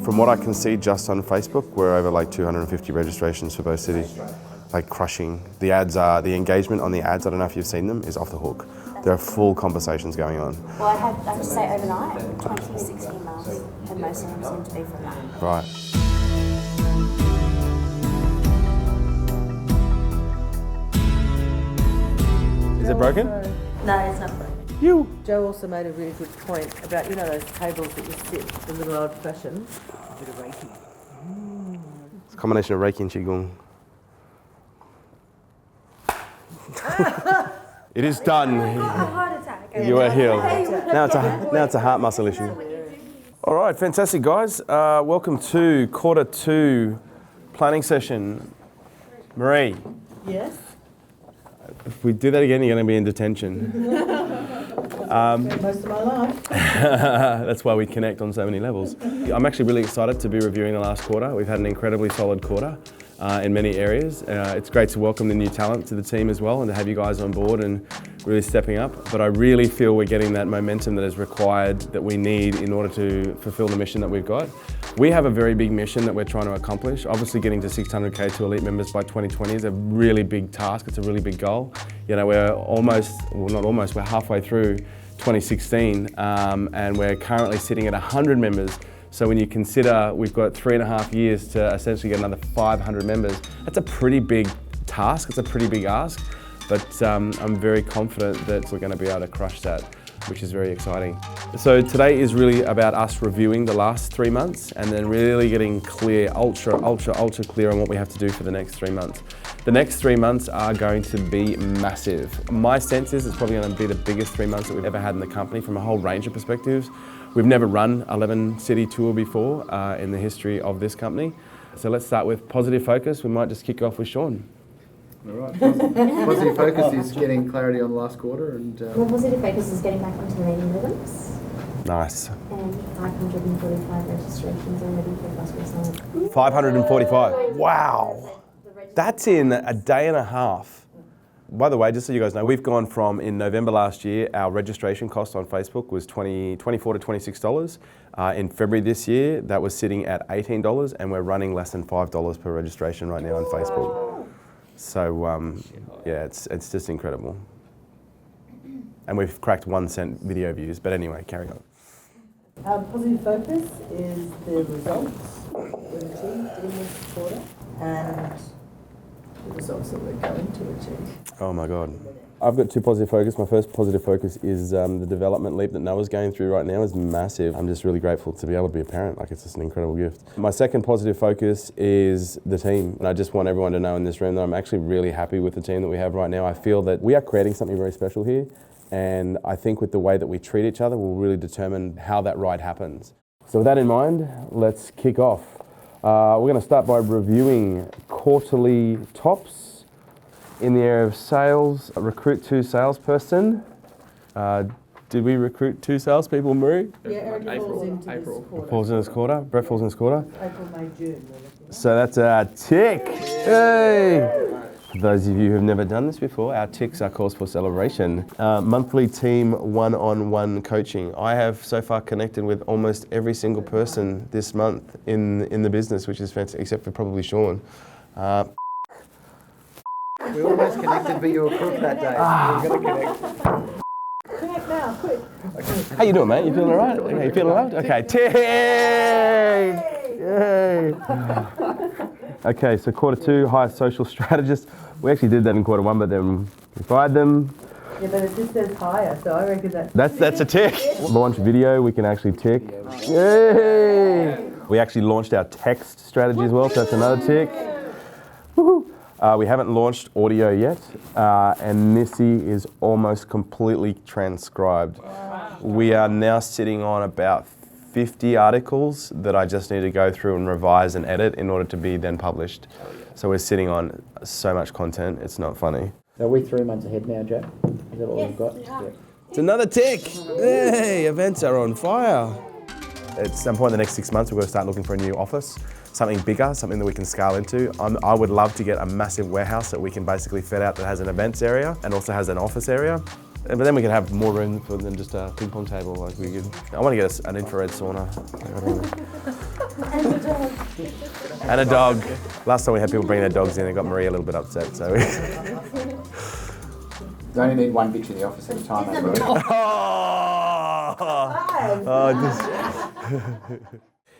From what I can see just on Facebook, we're over like 250 registrations for both cities. Like crushing. The engagement on the ads, I don't know if you've seen them, is off the hook. There are full conversations going on. Well, I have to say overnight, 26 emails, and most of them seem to be from that. Right. Is it broken? No, it's not broken. Joe also made a really good point about, you know, those tables that you sit, the little old fashioned. A bit of Reiki. It's a combination of Reiki and Qigong. It is done. Heart attack. You are healed. Now it's a heart muscle issue. All right, fantastic guys. Welcome to quarter 2 planning session. Marie. Yes. If we do that again, you're going to be in detention. Most of my life. That's why we connect on so many levels. I'm actually really excited to be reviewing the last quarter. We've had an incredibly solid quarter in many areas. It's great to welcome the new talent to the team as well and to have you guys on board and really stepping up. But I really feel we're getting that momentum that is required, that we need in order to fulfill the mission that we've got. We have a very big mission that we're trying to accomplish. Obviously getting to 600K to elite members by 2020 is a really big task. It's a really big goal. You know, we're we're halfway through 2016 and we're currently sitting at 100 members. So when you consider we've got 3.5 years to essentially get another 500 members, that's a pretty big task, it's a pretty big ask, but I'm very confident that we're going to be able to crush that, which is very exciting. So today is really about us reviewing the last 3 months and then really getting clear, ultra clear on what we have to do for the next 3 months. The next 3 months are going to be massive. My sense is it's probably going to be the biggest 3 months that we've ever had in the company from a whole range of perspectives. We've never run 11 city tour before in the history of this company. So let's start with positive focus. We might just kick off with Sean. All right. Positive focus is getting clarity on the last quarter and... Well, positive focus is getting back into the meeting rhythms. Nice. And 545 registrations already for Bus Result. 545. Wow. That's in a day and a half. By the way, just so you guys know, we've gone from, in November last year, our registration cost on Facebook was $24 to $26. In February this year, that was sitting at $18, and we're running less than $5 per registration right now on Facebook. So, yeah, it's just incredible. And we've cracked 1 cent video views, but anyway, carry on. Positive focus is the results for the team in this quarter and the results that we're going to achieve. Oh my God. I've got 2 positive focus. My first positive focus is the development leap that Noah's going through right now is massive. I'm just really grateful to be able to be a parent. Like, it's just an incredible gift. My second positive focus is the team. And I just want everyone to know in this room that I'm actually really happy with the team that we have right now. I feel that we are creating something very special here. And I think with the way that we treat each other will really determine how that ride happens. So with that in mind, let's kick off. We're going to start by reviewing quarterly tops in the area of sales. Recruit 2 salesperson. Did we recruit 2 salespeople, Marie? Yeah, Eric falls into this quarter. Falls in this quarter. Brett falls in this quarter. April, May, June. So that's a tick. Hey! For those of you who have never done this before, our ticks are cause for celebration. Monthly team one-on-one coaching. I have so far connected with almost every single person this month in the business, which is fantastic, except for probably Sean. We almost connected, but you were crook that day. We're going to connect. Connect now, quick. How you doing, mate? You feeling all right? Okay, you feeling loved? Okay, tick! Yay! Okay, so quarter 2, highest social strategist. We actually did that in quarter 1, but then we fired them. Yeah, but it just says higher, so I reckon that's a tick. Launch video, we can actually tick. Yay! We actually launched our text strategy as well, so that's another tick. Woohoo! We haven't launched audio yet, and Missy is almost completely transcribed. We are now sitting on about 50 articles that I just need to go through and revise and edit in order to be then published. So we're sitting on so much content, it's not funny. Are we 3 months ahead now, Joe? Is that what we've got? Yeah. It's another tick! Hey, events are on fire. At some point in the next 6 months, we're going to start looking for a new office. Something bigger, something that we can scale into. I would love to get a massive warehouse that we can basically fit out that has an events area and also has an office area. But then we can have more room for than just a ping pong table. Like I want to get an infrared sauna. And a dog. Last time we had people bring their dogs in, it got Marie a little bit upset. So You only need one bitch in the office at a time, mate.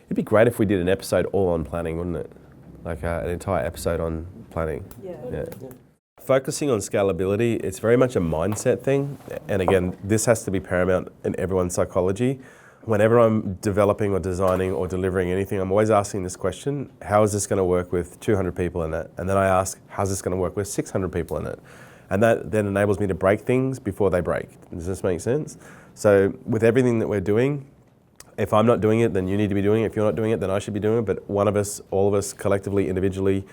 It'd be great if we did an episode all on planning, wouldn't it? Like an entire episode on planning. Yeah. Focusing on scalability, it's very much a mindset thing. And again, this has to be paramount in everyone's psychology. Whenever I'm developing or designing or delivering anything, I'm always asking this question: how is this going to work with 200 people in it? And then I ask, how's this going to work with 600 people in it? And that then enables me to break things before they break. Does this make sense? So with everything that we're doing, if I'm not doing it, then you need to be doing it. If you're not doing it, then I should be doing it. But one of us, all of us, collectively, individually,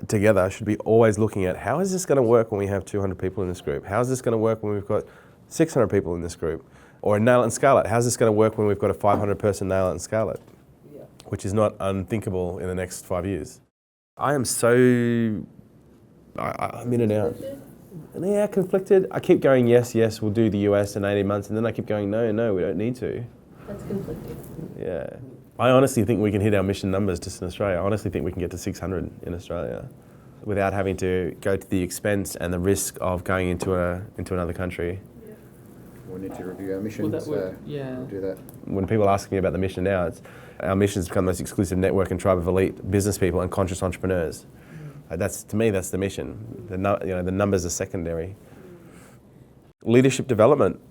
together, should be always looking at how is this going to work when we have 200 people in this group? How is this going to work when we've got 600 people in this group? Or nail it and scale it. How's this going to work when we've got a 500-person nail it and scale it? Yeah. Which is not unthinkable in the next 5 years. I am so... I'm in and out. Yeah, conflicted. I keep going, yes, we'll do the US in 18 months, and then I keep going, no, we don't need to. That's conflicting. Yeah. I honestly think we can hit our mission numbers just in Australia. I honestly think we can get to 600 in Australia without having to go to the expense and the risk of going into another country. We need to review our mission, Well, so yeah. we'll do that. When people ask me about the mission now, our mission is to become the most exclusive network and tribe of elite business people and conscious entrepreneurs. To me, that's the mission. The numbers are secondary. Leadership development.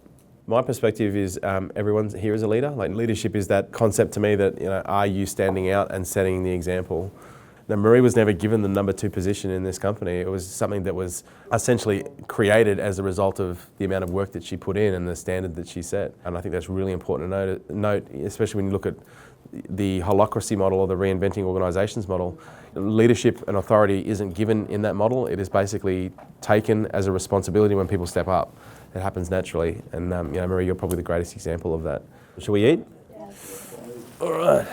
My perspective is everyone here is a leader. Like, leadership is that concept to me that, are you standing out and setting the example? Now, Marie was never given the number 2 position in this company. It was something that was essentially created as a result of the amount of work that she put in and the standard that she set. And I think that's really important to note, especially when you look at the holacracy model or the reinventing organisations model. Leadership and authority isn't given in that model. It is basically taken as a responsibility when people step up. It happens naturally. And Marie, you're probably the greatest example of that. Shall we eat? Yes. All right.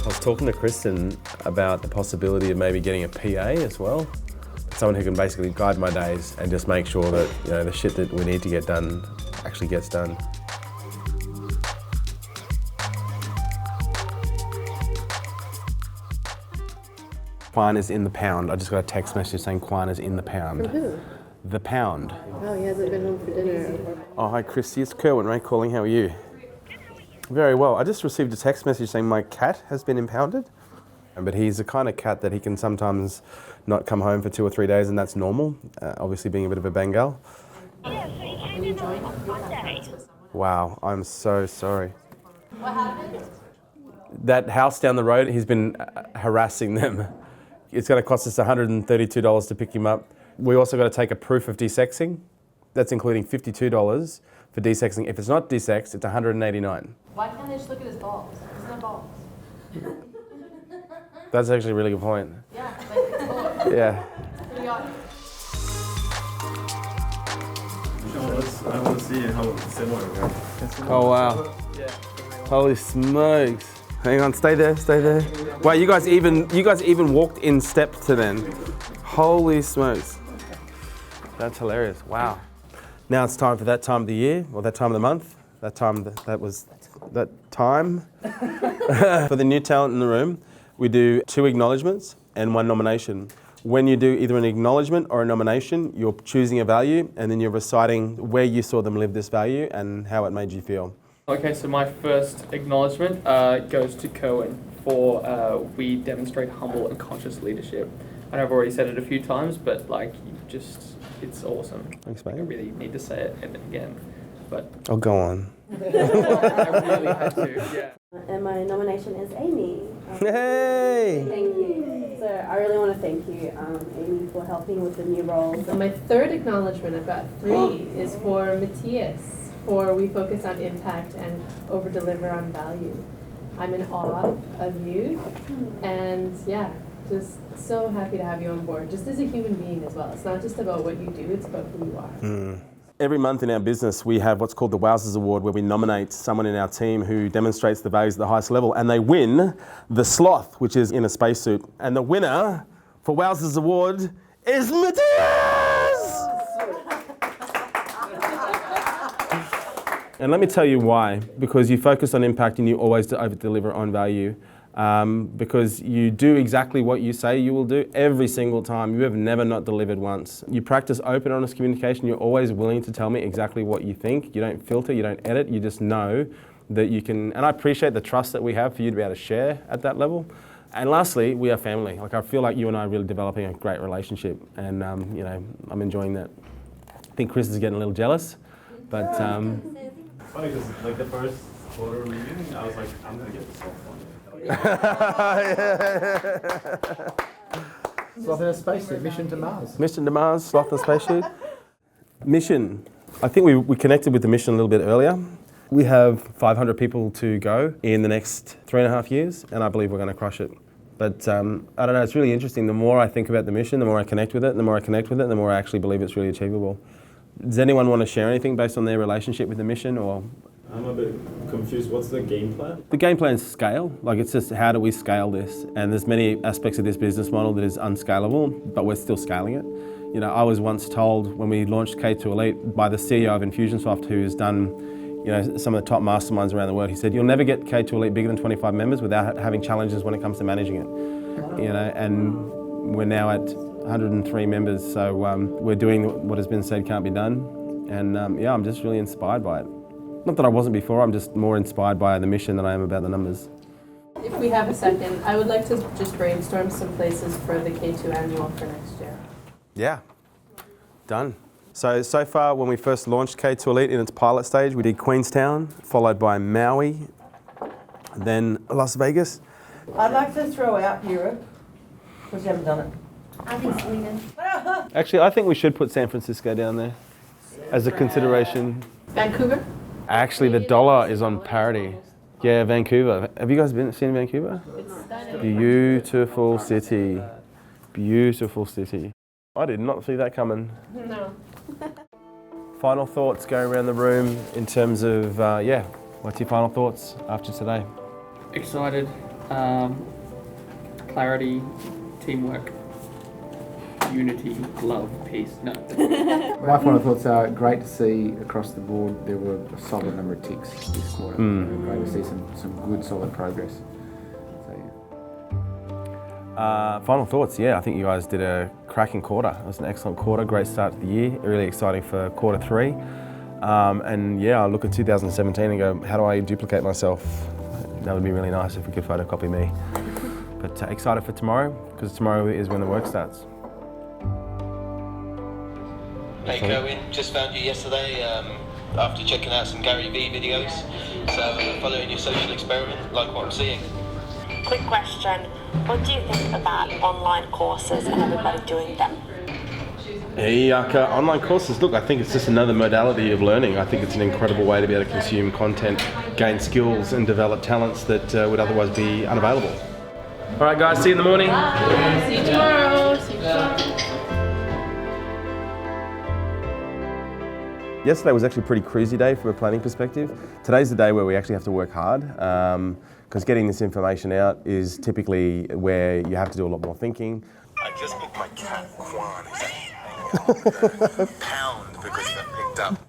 I was talking to Kristen about the possibility of maybe getting a PA as well. Someone who can basically guide my days and just make sure that the shit that we need to get done actually gets done. Quan is in the pound. I just got a text message saying Quan is in the pound. From who? The pound. Oh, he hasn't been home for dinner. Oh, hi Christy, it's Kerwin, Ray calling. How are you? Very well. I just received a text message saying my cat has been impounded. But he's the kind of cat that he can sometimes not come home for 2 or 3 days, and that's normal, obviously being a bit of a Bengal. Yeah, so he came in on Monday. Wow, I'm so sorry. What happened? That house down the road, he's been harassing them. It's going to cost us $132 to pick him up. We also got to take a proof of desexing. That's including $52 for desexing. If it's not desexed, it's $189. Why can't they just look at his balls? Isn't that balls? That's actually a really good point. Yeah, like it's balls. Yeah. What do you got? I want to see how similar we are. Oh wow. Holy smokes. Hang on, stay there. Wow, you guys even walked in step to them. Holy smokes. That's hilarious. Wow. Now it's time for that time of the year, or that time of the month. That time. For the new talent in the room, we do 2 acknowledgements and 1 nomination. When you do either an acknowledgement or a nomination, you're choosing a value and then you're reciting where you saw them live this value and how it made you feel. Okay, so my first acknowledgement goes to Kerwin for we demonstrate humble and conscious leadership. I know I've already said it a few times, but it's awesome. Thanks, I mate. really need to say it again, but Oh, go on. I really had to, yeah. And my nomination is Amy. Hey! Thank you. So I really want to thank you, Amy, for helping with the new roles. And my third acknowledgement, I've got 3, is for Matthias, for we focus on impact and over-deliver on value. I'm in awe of you, and yeah, just so happy to have you on board, just as a human being as well. It's not just about what you do, it's about who you are. Every month in our business, we have what's called the Wowzers Award, where we nominate someone in our team who demonstrates the values at the highest level, and they win the sloth, which is in a spacesuit. And the winner for Wowzers Award is Matthias! And let me tell you why. Because you focus on impact and you always over-deliver on value. Because you do exactly what you say you will do every single time. You have never not delivered once. You practice open, honest communication. You're always willing to tell me exactly what you think. You don't filter, you don't edit. You just know that you can, and I appreciate the trust that we have for you to be able to share at that level. And lastly, we are family. Like, I feel like you and I are really developing a great relationship, and you know, I'm enjoying that. I think Chris is getting a little jealous, but Funny because like the first quarter meeting, I was like, I'm gonna get the soft one. Sloth in a spacesuit, mission to Mars. Mission to Mars, Sloth and Spaceship. Mission. I think we connected with the mission a little bit earlier. We have 500 people to go in the next 3.5 years, and I believe we're going to crush it. But I don't know, it's really interesting. The more I think about the mission, the more I connect with it, and the more I connect with it, the more I actually believe it's really achievable. Does anyone want to share anything based on their relationship with the mission, or? I'm a bit confused. What's the game plan? The game plan is scale. Like, it's just how do we scale this? And there's many aspects of this business model that is unscalable, but we're still scaling it. You know, I was once told when we launched K2 Elite by the CEO of Infusionsoft, who has done, you know, some of the top masterminds around the world. He said, you'll never get K2 Elite bigger than 25 members without having challenges when it comes to managing it. You know, and we're now at 103 members, so we're doing what has been said can't be done. And yeah, I'm just really inspired by it. Not that I wasn't before, I'm just more inspired by the mission than I am about the numbers. If we have a second, I would like to just brainstorm some places for the K2 annual for next year. Yeah, done. So far, when we first launched K2 Elite in its pilot stage, we did Queenstown, followed by Maui, then Las Vegas. I'd like to throw out Europe, because you haven't done it. I think Sweden. Actually, I think we should put San Francisco down there as a consideration. Vancouver? Actually, the dollar is on parity. Yeah, Vancouver. Have you guys seen Vancouver? It's stunning. Beautiful city. Beautiful city. I did not see that coming. No. Final thoughts going around the room in terms of, yeah, what's your final thoughts after today? Excited, clarity, teamwork, unity, love, peace. No. My final thoughts are great to see across the board there were a solid number of ticks this quarter. Great to see some good solid progress. So, yeah. Final thoughts, yeah, I think you guys did a cracking quarter. It was an excellent quarter, great start to the year, really exciting for quarter 3. And yeah, I look at 2017 and go, how do I duplicate myself? That would be really nice if we could photocopy me. But excited for tomorrow, because tomorrow is when the work starts. Hey Kerwin, just found you yesterday after checking out some Gary Vee videos. So following your social experiment, like what I'm seeing. Quick question. What do you think about online courses and everybody doing them? Hey, online courses, look, I think it's just another modality of learning. I think it's an incredible way to be able to consume content, gain skills and develop talents that would otherwise be unavailable. All right guys, see you in the morning. Bye. See you tomorrow. See you tomorrow. Yesterday was actually a pretty cruisy day from a planning perspective. Today's the day where we actually have to work hard, because getting this information out is typically where you have to do a lot more thinking. I just picked my cat, Quan. He's a pound because he got picked up.